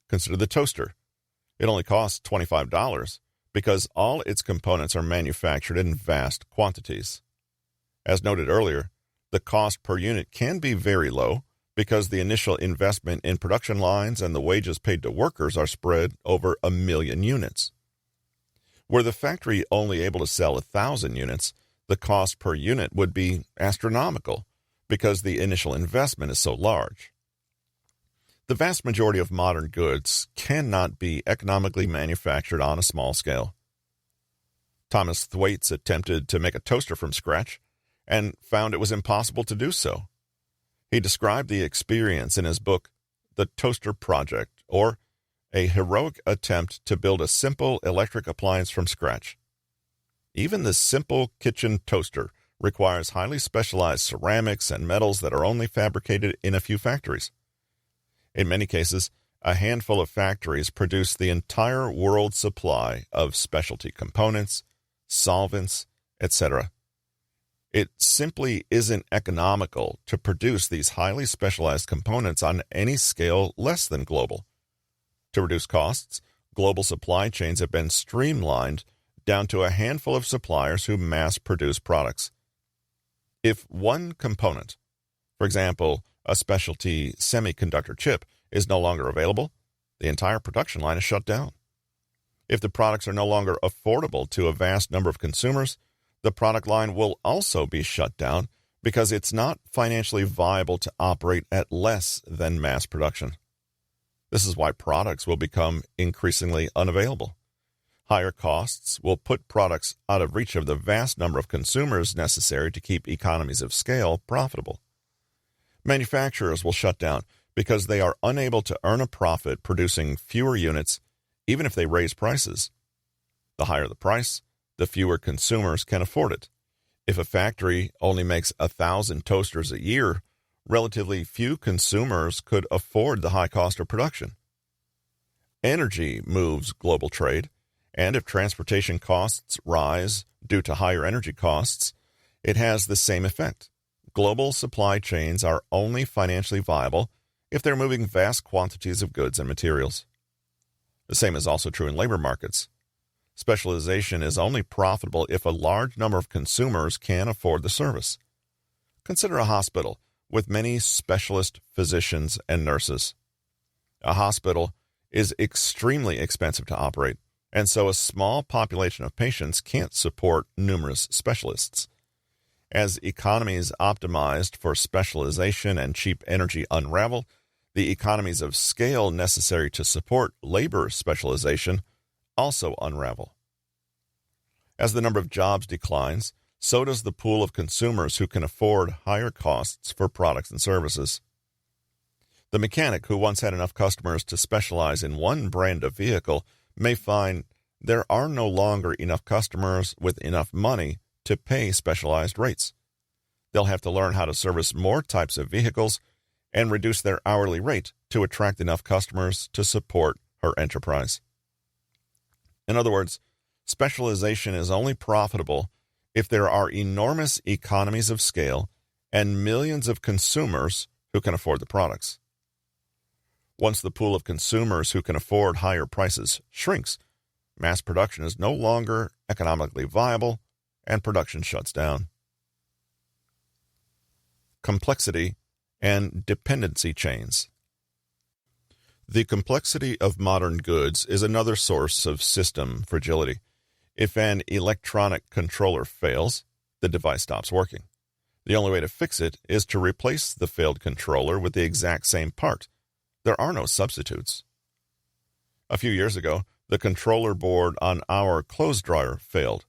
Consider the toaster. It only costs $25 because all its components are manufactured in vast quantities. As noted earlier, the cost per unit can be very low because the initial investment in production lines and the wages paid to workers are spread over 1 million units. Were the factory only able to sell 1,000 units, the cost per unit would be astronomical because the initial investment is so large. The vast majority of modern goods cannot be economically manufactured on a small scale. Thomas Thwaites attempted to make a toaster from scratch and found it was impossible to do so. He described the experience in his book, The Toaster Project, or A Heroic Attempt to Build a Simple Electric Appliance from Scratch. Even the simple kitchen toaster requires highly specialized ceramics and metals that are only fabricated in a few factories. In many cases, a handful of factories produce the entire world's supply of specialty components, solvents, etc. It simply isn't economical to produce these highly specialized components on any scale less than global. To reduce costs, global supply chains have been streamlined down to a handful of suppliers who mass-produce products. If one component, for example, a specialty semiconductor chip, is no longer available, the entire production line is shut down. If the products are no longer affordable to a vast number of consumers, the product line will also be shut down because it's not financially viable to operate at less than mass production. This is why products will become increasingly unavailable. Higher costs will put products out of reach of the vast number of consumers necessary to keep economies of scale profitable. Manufacturers will shut down because they are unable to earn a profit producing fewer units, even if they raise prices. The higher the price, the fewer consumers can afford it. If a factory only makes 1,000 toasters a year, relatively few consumers could afford the high cost of production. Energy moves global trade, and if transportation costs rise due to higher energy costs, it has the same effect. Global supply chains are only financially viable if they're moving vast quantities of goods and materials. The same is also true in labor markets. Specialization is only profitable if a large number of consumers can afford the service. Consider a hospital with many specialist physicians and nurses. A hospital is extremely expensive to operate, and so a small population of patients can't support numerous specialists. As economies optimized for specialization and cheap energy unravel, the economies of scale necessary to support labor specialization also unravel. As the number of jobs declines, so does the pool of consumers who can afford higher costs for products and services. The mechanic who once had enough customers to specialize in one brand of vehicle may find there are no longer enough customers with enough money to pay specialized rates. They'll have to learn how to service more types of vehicles and reduce their hourly rate to attract enough customers to support her enterprise. In other words, specialization is only profitable if there are enormous economies of scale and millions of consumers who can afford the products. Once the pool of consumers who can afford higher prices shrinks, mass production is no longer economically viable and production shuts down. Complexity and dependency chains. The complexity of modern goods is another source of system fragility. If an electronic controller fails, the device stops working. The only way to fix it is to replace the failed controller with the exact same part. There are no substitutes. A few years ago, the controller board on our clothes dryer failed,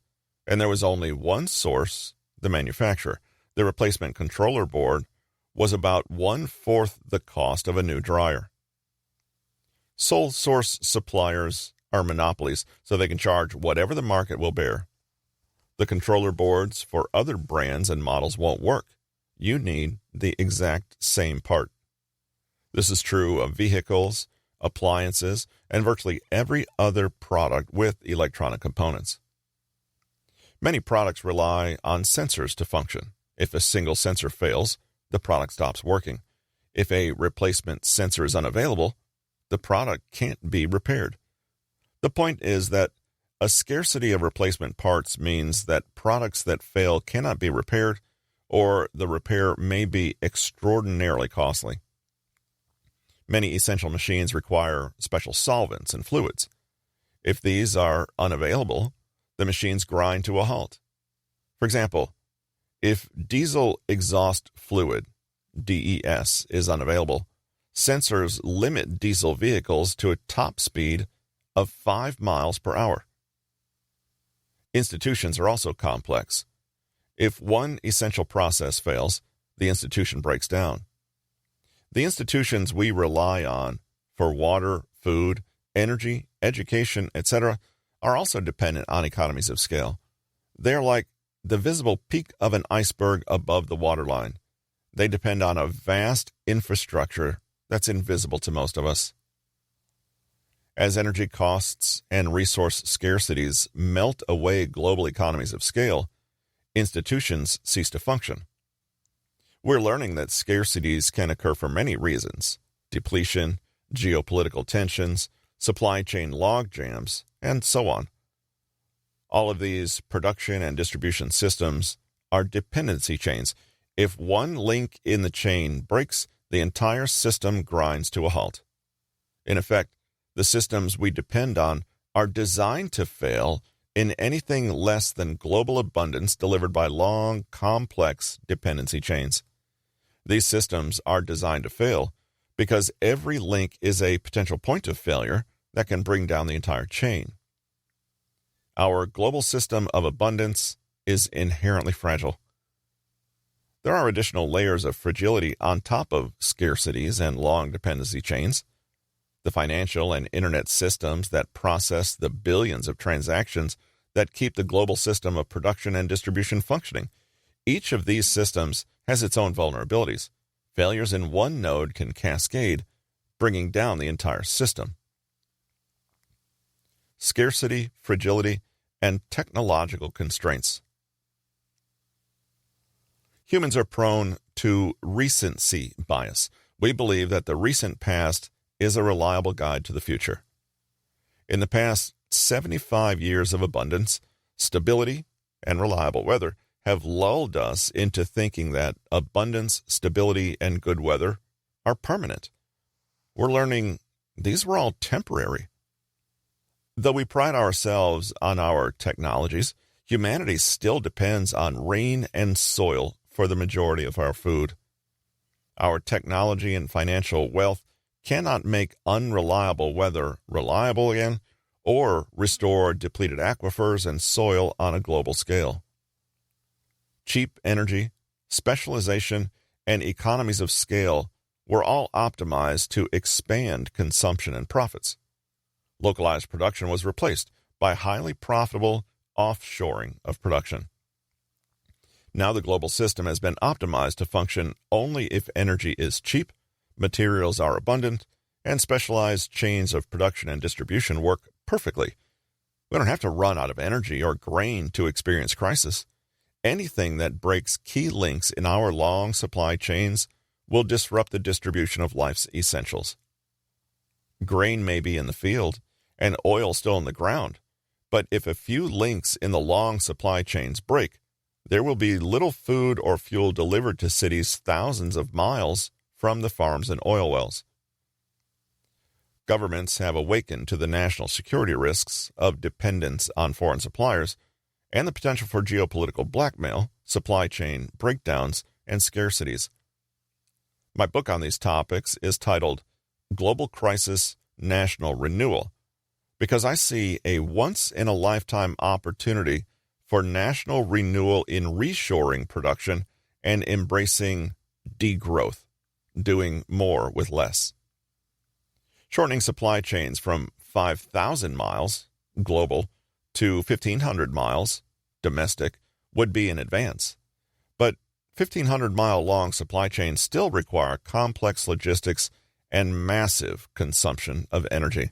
and there was only one source, the manufacturer. The replacement controller board was about 1/4 the cost of a new dryer. Sole source suppliers are monopolies, so they can charge whatever the market will bear. The controller boards for other brands and models won't work. You need the exact same part. This is true of vehicles, appliances, and virtually every other product with electronic components. Many products rely on sensors to function. If a single sensor fails, the product stops working. If a replacement sensor is unavailable, the product can't be repaired. The point is that a scarcity of replacement parts means that products that fail cannot be repaired, or the repair may be extraordinarily costly. Many essential machines require special solvents and fluids. If these are unavailable, the machines grind to a halt. For example, if diesel exhaust fluid, DES, is unavailable, sensors limit diesel vehicles to a top speed of 5 miles per hour. Institutions are also complex. If one essential process fails, the institution breaks down. The institutions we rely on for water, food, energy, education, etc., are also dependent on economies of scale. They are like the visible peak of an iceberg above the waterline. They depend on a vast infrastructure that's invisible to most of us. As energy costs and resource scarcities melt away global economies of scale, institutions cease to function. We're learning that scarcities can occur for many reasons: depletion, geopolitical tensions, supply chain logjams, and so on. All of these production and distribution systems are dependency chains. If one link in the chain breaks, the entire system grinds to a halt. In effect, the systems we depend on are designed to fail in anything less than global abundance delivered by long, complex dependency chains. These systems are designed to fail because every link is a potential point of failure that can bring down the entire chain. Our global system of abundance is inherently fragile. There are additional layers of fragility on top of scarcities and long dependency chains. The financial and internet systems that process the billions of transactions that keep the global system of production and distribution functioning. Each of these systems has its own vulnerabilities. Failures in one node can cascade, bringing down the entire system. Scarcity, fragility, and technological constraints. Humans are prone to recency bias. We believe that the recent past is a reliable guide to the future. In the past 75 years of abundance, stability, and reliable weather have lulled us into thinking that abundance, stability, and good weather are permanent. We're learning these were all temporary. Though we pride ourselves on our technologies, humanity still depends on rain and soil for the majority of our food. Our technology and financial wealth cannot make unreliable weather reliable again or restore depleted aquifers and soil on a global scale. Cheap energy, specialization, and economies of scale were all optimized to expand consumption and profits. Localized production was replaced by highly profitable offshoring of production. Now the global system has been optimized to function only if energy is cheap, materials are abundant, and specialized chains of production and distribution work perfectly. We don't have to run out of energy or grain to experience crisis. Anything that breaks key links in our long supply chains will disrupt the distribution of life's essentials. Grain may be in the field and oil still in the ground, but if a few links in the long supply chains break, there will be little food or fuel delivered to cities thousands of miles from the farms and oil wells. Governments have awakened to the national security risks of dependence on foreign suppliers and the potential for geopolitical blackmail, supply chain breakdowns, and scarcities. My book on these topics is titled Global Crisis, National Renewal, because I see a once-in-a-lifetime opportunity for national renewal in reshoring production and embracing degrowth, doing more with less. Shortening supply chains from 5,000 miles, global, to 1,500 miles, domestic, would be an advance. But 1,500-mile long supply chains still require complex logistics and massive consumption of energy.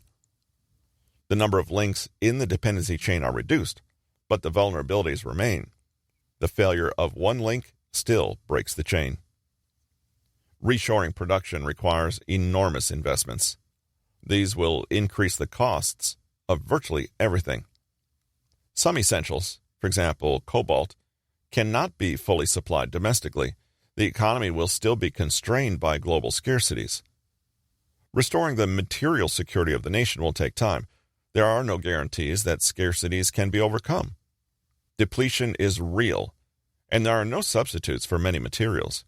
The number of links in the dependency chain are reduced, but the vulnerabilities remain. The failure of one link still breaks the chain. Reshoring production requires enormous investments. These will increase the costs of virtually everything. Some essentials, for example, cobalt, cannot be fully supplied domestically. The economy will still be constrained by global scarcities. Restoring the material security of the nation will take time. There are no guarantees that scarcities can be overcome. Depletion is real, and there are no substitutes for many materials.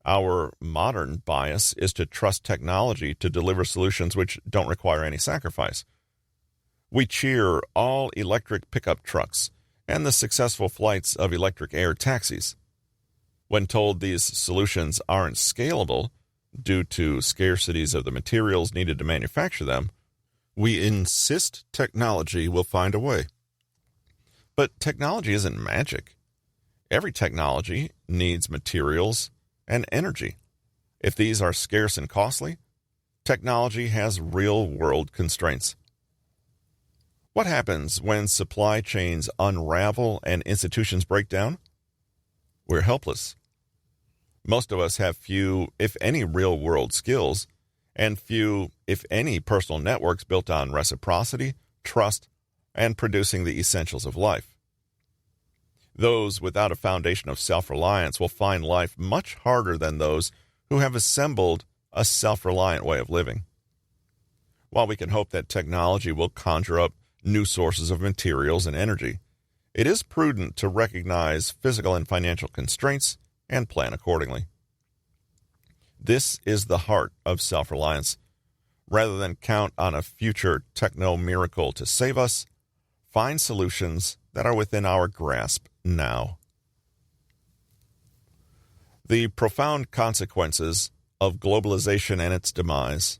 Our modern bias is to trust technology to deliver solutions which don't require any sacrifice. We cheer all electric pickup trucks and the successful flights of electric air taxis. When told these solutions aren't scalable due to scarcities of the materials needed to manufacture them, we insist technology will find a way. But technology isn't magic. Every technology needs materials and energy. If these are scarce and costly, technology has real-world constraints. What happens when supply chains unravel and institutions break down? We're helpless. Most of us have few, if any, real-world skills, and few, if any, personal networks built on reciprocity, trust, and producing the essentials of life. Those without a foundation of self-reliance will find life much harder than those who have assembled a self-reliant way of living. While we can hope that technology will conjure up new sources of materials and energy, it is prudent to recognize physical and financial constraints and plan accordingly. This is the heart of self-reliance. Rather than count on a future techno-miracle to save us, find solutions that are within our grasp now. The profound consequences of globalization and its demise.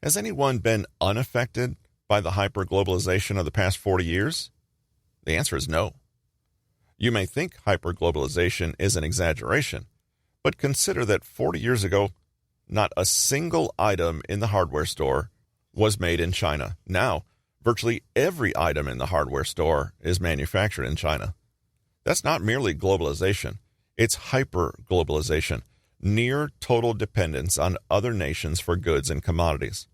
Has anyone been unaffected by the hyper-globalization of the past 40 years? The answer is no. You may think hyper-globalization is an exaggeration, but consider that 40 years ago, not a single item in the hardware store was made in China. Now, virtually every item in the hardware store is manufactured in China. That's not merely globalization, it's hyper-globalization, near total dependence on other nations for goods and commodities.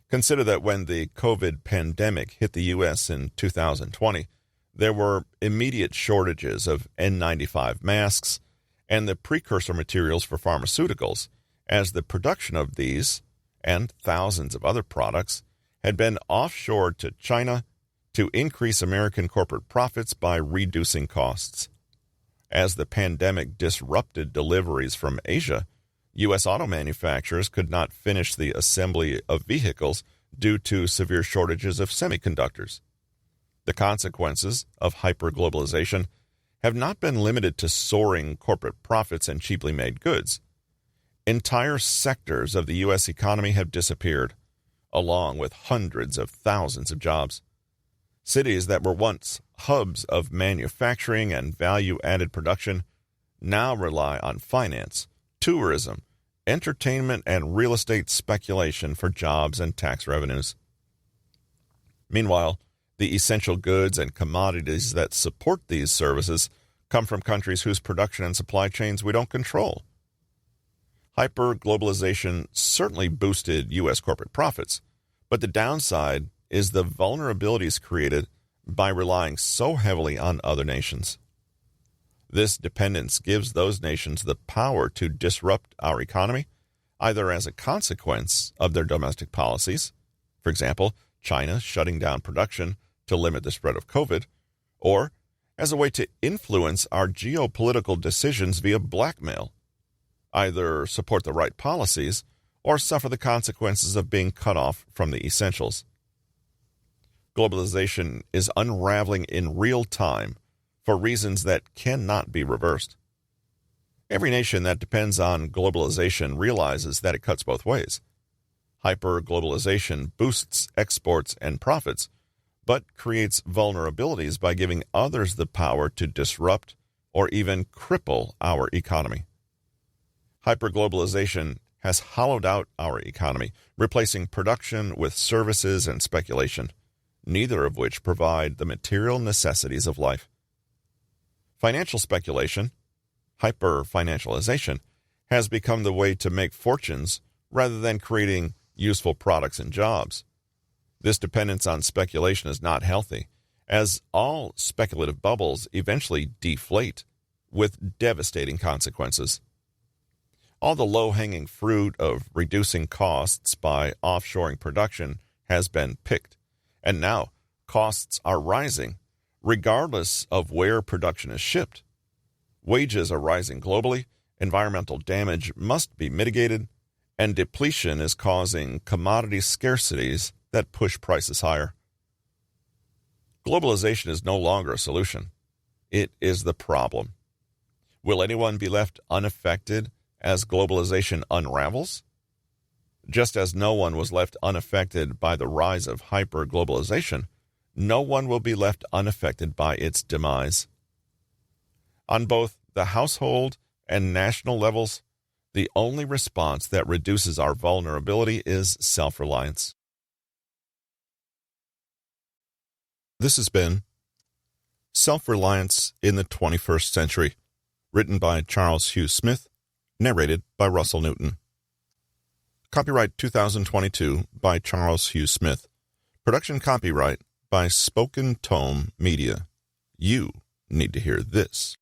Consider that when the COVID pandemic hit the U.S. in 2020, there were immediate shortages of N95 masks and the precursor materials for pharmaceuticals, as the production of these and thousands of other products had been offshored to China to increase American corporate profits by reducing costs. As the pandemic disrupted deliveries from Asia, U.S. auto manufacturers could not finish the assembly of vehicles due to severe shortages of semiconductors. The consequences of hyperglobalization have not been limited to soaring corporate profits and cheaply made goods. Entire sectors of the U.S. economy have disappeared, along with hundreds of thousands of jobs. Cities that were once hubs of manufacturing and value-added production now rely on finance, tourism, entertainment, and real estate speculation for jobs and tax revenues. Meanwhile, the essential goods and commodities that support these services come from countries whose production and supply chains we don't control. Hyperglobalization certainly boosted U.S. corporate profits, but the downside is the vulnerabilities created by relying so heavily on other nations. This dependence gives those nations the power to disrupt our economy, either as a consequence of their domestic policies, for example, China shutting down production to limit the spread of COVID, or as a way to influence our geopolitical decisions via blackmail, either support the right policies or suffer the consequences of being cut off from the essentials. Globalization is unraveling in real time for reasons that cannot be reversed. Every nation that depends on globalization realizes that it cuts both ways. Hyperglobalization boosts exports and profits, but creates vulnerabilities by giving others the power to disrupt or even cripple our economy. Hyperglobalization has hollowed out our economy, replacing production with services and speculation, neither of which provide the material necessities of life. Financial speculation, hyper-financialization, has become the way to make fortunes rather than creating useful products and jobs. This dependence on speculation is not healthy, as all speculative bubbles eventually deflate, with devastating consequences. All the low-hanging fruit of reducing costs by offshoring production has been picked, and now costs are rising, regardless of where production is shipped. Wages are rising globally, environmental damage must be mitigated, and depletion is causing commodity scarcities that push prices higher. Globalization is no longer a solution. It is the problem. Will anyone be left unaffected as globalization unravels? Just as no one was left unaffected by the rise of hyper-globalization, no one will be left unaffected by its demise. On both the household and national levels, the only response that reduces our vulnerability is self-reliance. This has been Self-Reliance in the 21st Century, written by Charles Hugh Smith, narrated by Russell Newton. Copyright 2022 by Charles Hugh Smith. Production copyright by Spoken Tome Media. You need to hear this.